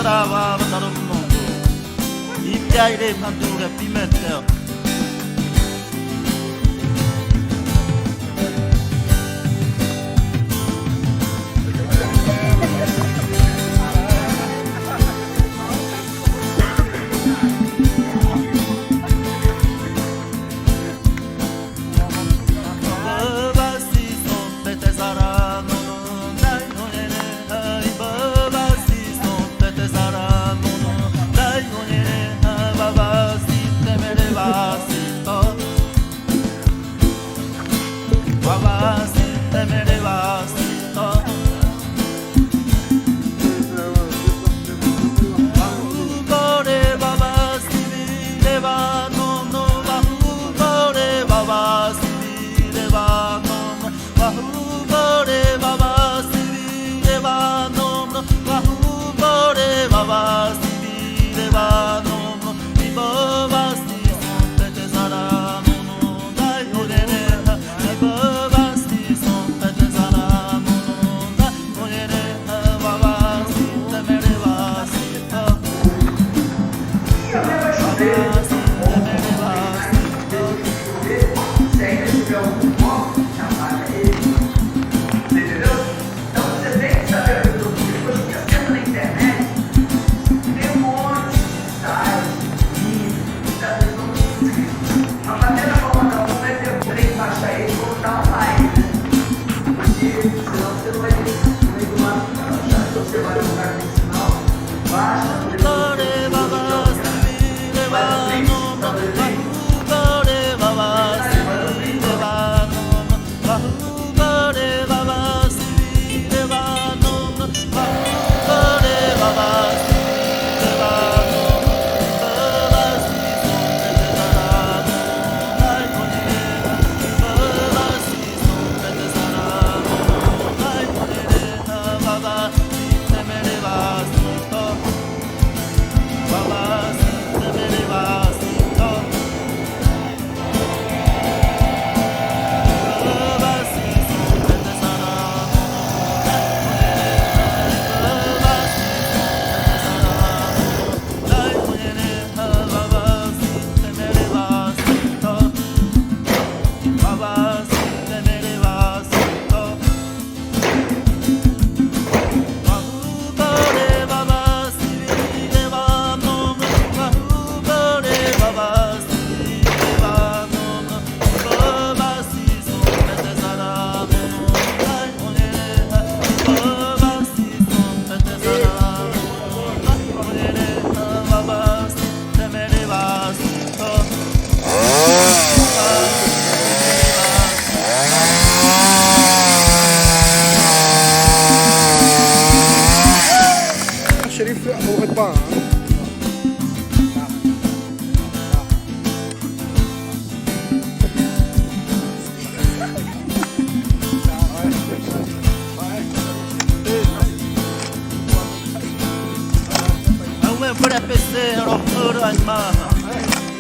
Wasabidrava Vatarumundu Ipyaire Pandura Pimentel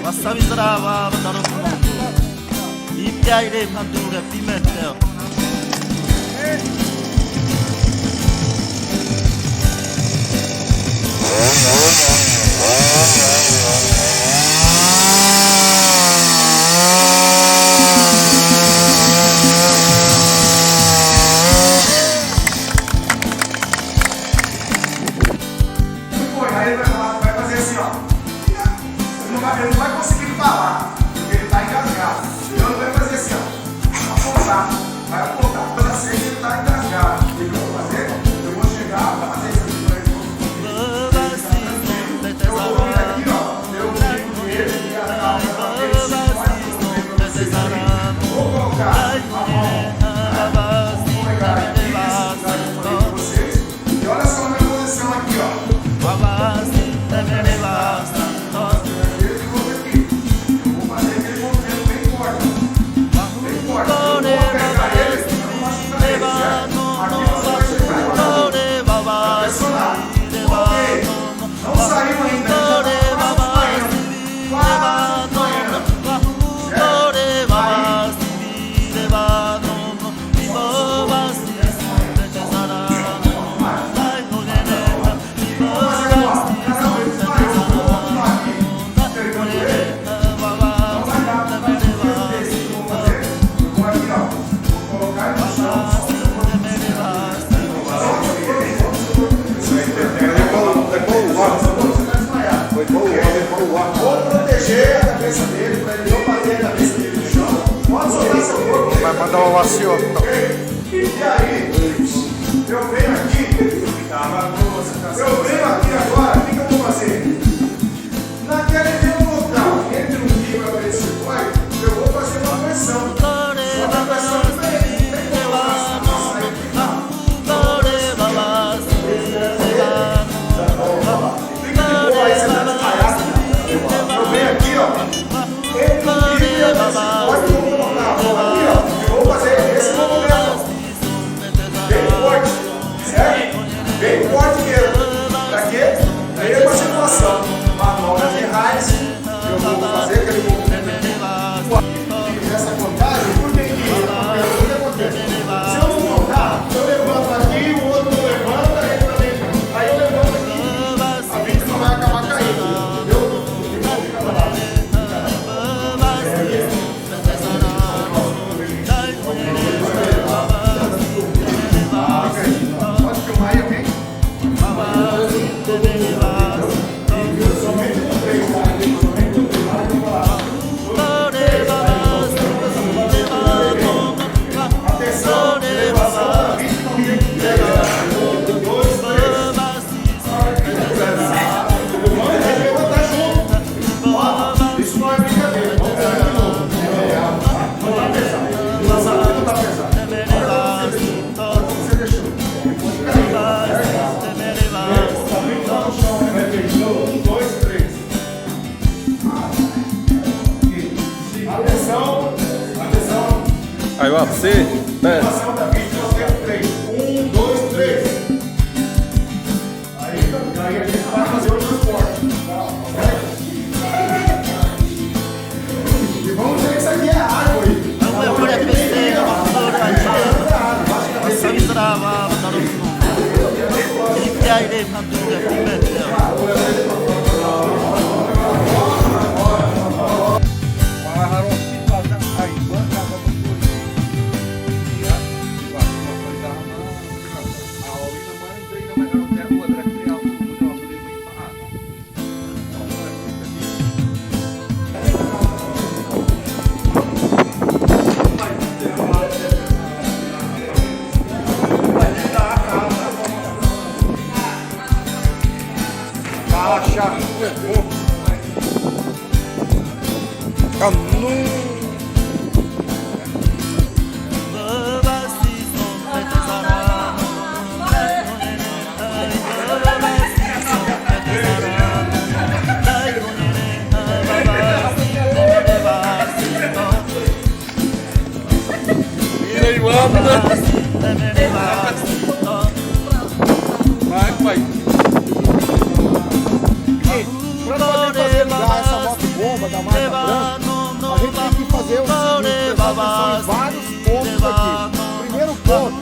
Wasabidrava Vatarumundu Ipyaire Pandura Pimentel Ele não vai conseguir falar, porque ele está engasgado. Então ele vai fazer assim, ó, apontar, vai apontar. Quando assim ele está engasgado, ele vai fazer, eu vou chegar, vai fazer isso aqui para ele. Eu vou vir aqui, ó, eu digo ele, e a calma, vou colocar a mão, vou pegar aqui, para vocês, e olha só a minha posição aqui, ó. Vou proteger a cabeça dele, para ele não bater a cabeça dele no chão. Pode soltar seu corpo. Vai mandar uma vacina. E aí, eu venho aqui. Eu venho aqui agora, o que eu vou fazer? Naquele mesmo local, entre um rio e esse pai, eu vou fazer uma pressão. Só que a pressão diferente. Tem como passar aqui? Fica de boa aí, você tá desmaiado. Eu venho aqui, ó. Entre um rio e esse pai, eu vou colocar a mão aqui, ó. Eu vou fazer esse movimento. Bem forte, certo? Bem forte mesmo. Pra quê? Pra ir pra circulação. Manobras de raiz. Eu vou fazer aquele movimento aqui. Essa contagem, por que o que acontece? Se eu não contar, eu levanto aqui, o outro não levanta, ele também. Aí eu levanto aqui. A vítima vai acabar caindo. Entendeu? Então fica lá. Pode filmar aí, alguém? Somente no 3, tá? Somente no 3. Atenção, elevação da vítima, alguém que pega. 1, 2, 3. Vamos levantar junto. Ó, isso não é brincadeira. Vamos fazer de novo. Não tá pesado. Não tá pesado. Olha como você deixou. Tá no chão, né? 1, 2, 3. Atenção, atenção. Aí, ó, você. Ação da vítima, 3. 1, 2, 3. Aí a gente vai fazer outro esporte. E vamos ver que isso aqui é água aí. Vai, pai. Para poder fazer ligar essa moto-bomba da marca branca, a gente tem que fazer o seguinte, prestar atenção em vários pontos aqui. Primeiro ponto,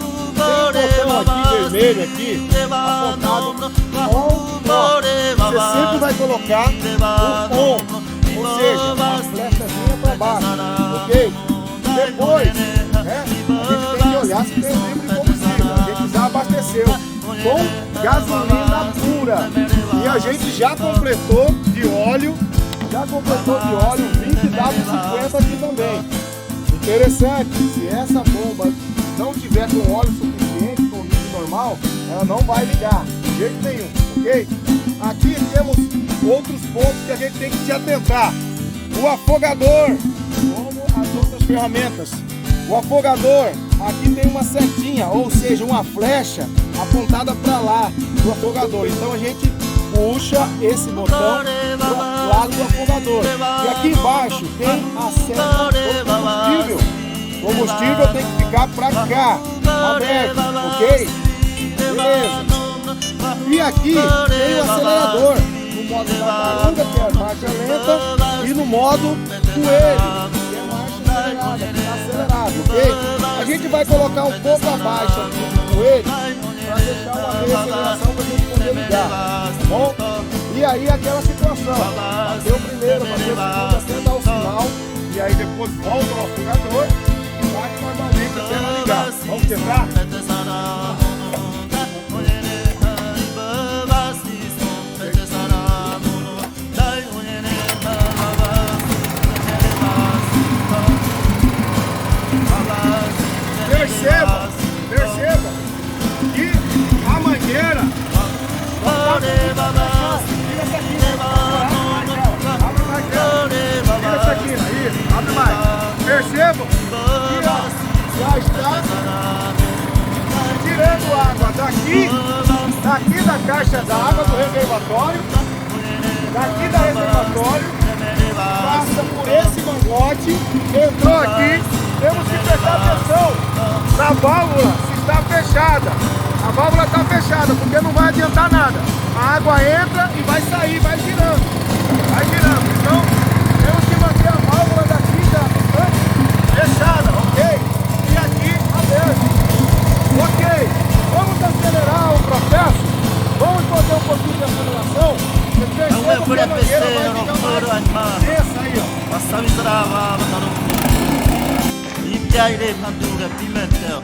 tem um botão aqui vermelho aqui, apontado on. Você sempre vai colocar o on, ou seja, a flechazinha para baixo, ok? Depois, né, a gente tem que olhar se tem livre de combustível. A gente já abasteceu com gasolina pura. E a gente já completou de óleo 20 W50 aqui também. Interessante, se essa bomba não tiver com óleo suficiente, com líquido normal, ela não vai ligar, de jeito nenhum, ok? Aqui temos outros pontos que a gente tem que se atentar. O afogador, como as outras ferramentas. O afogador, aqui tem uma setinha, ou seja, uma flecha apontada para lá do afogador. Então a gente puxa esse botão para o lado do afogador. E aqui embaixo tem a seta do combustível. O combustível tem que ficar para cá, aberto, ok? Beleza. E aqui tem o acelerador, no modo tartaruga, que é a marcha lenta, e no modo coelho, que é a marcha acelerada, que está acelerado, ok? A gente vai colocar um pouco abaixo aqui do coelho, para deixar uma reaceleração para a gente poder ligar, tá bom? E aí aquela situação, bateu o primeiro, bateu o segundo, até dar o sinal, e aí depois volta ao afogador, e bate normalmente até ela ligar. Vamos tentar? caixa d'água do reservatório, daqui da reservatório, passa por esse mangote, entrou aqui, temos que prestar atenção na válvula, se está fechada. A válvula está fechada, porque não vai adiantar nada. A água entra e vai sair, vai girando. Vai girando. Então, temos que manter a válvula daqui fechada, ok? E aqui aberta. Ok. Vamos acelerar o processo? Vamos fazer um pouquinho de aceleração? Você percebe que a mangueira vai ficar mais densa aí, ó. Wasabi zarawa bataru. Ipyaire pandure pimentel.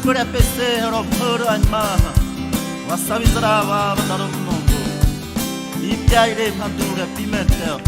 Pura PC, pura anima. Wasabi zarawa bataru nongo. Ipyaire pandure pimentel.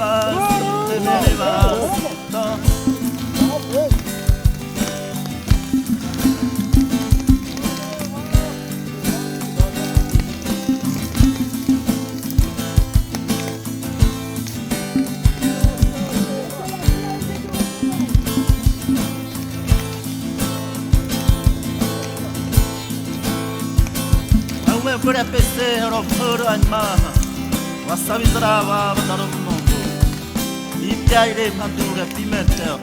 Babasite Merevasito. Pura pesero puro anima wasabi zarawa batarum nogo ipyaire pandure pimentel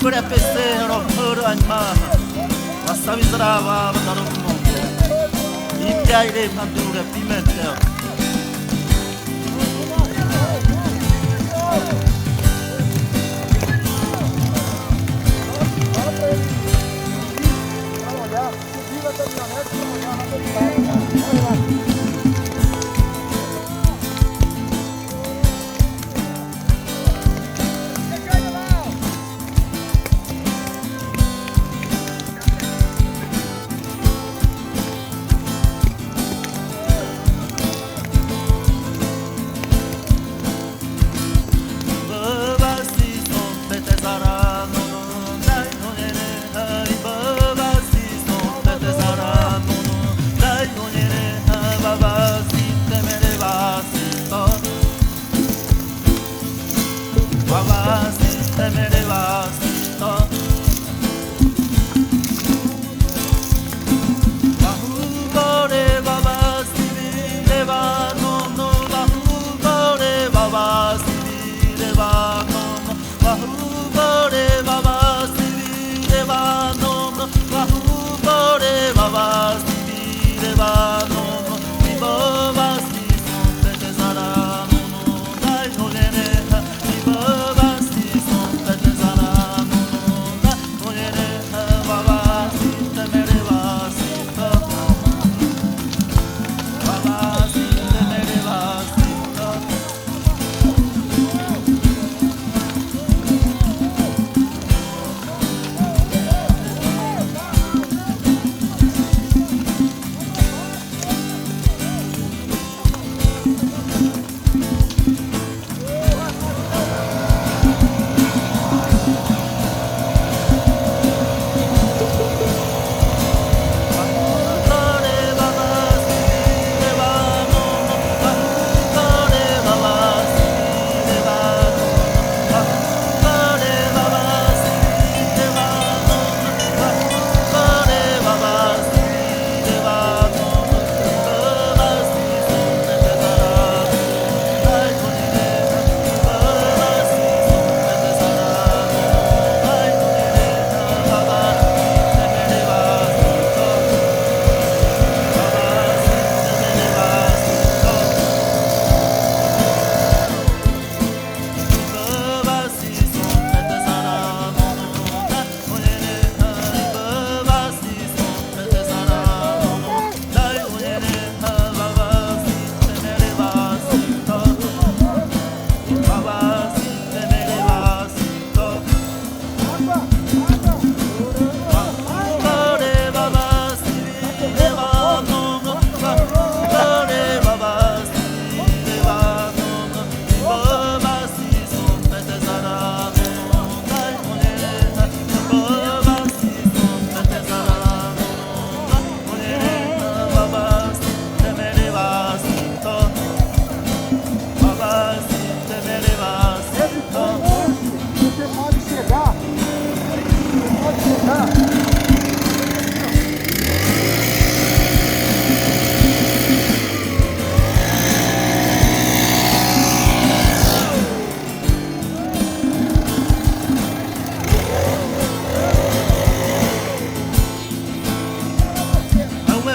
pura pesero puro anima wasabi zarawa batarum nogo ipyaire pandure pimentel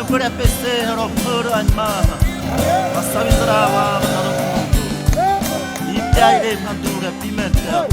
Pure pesero puro anima Wasabi zara wa mataru mundo Ipya ile mandura pimentel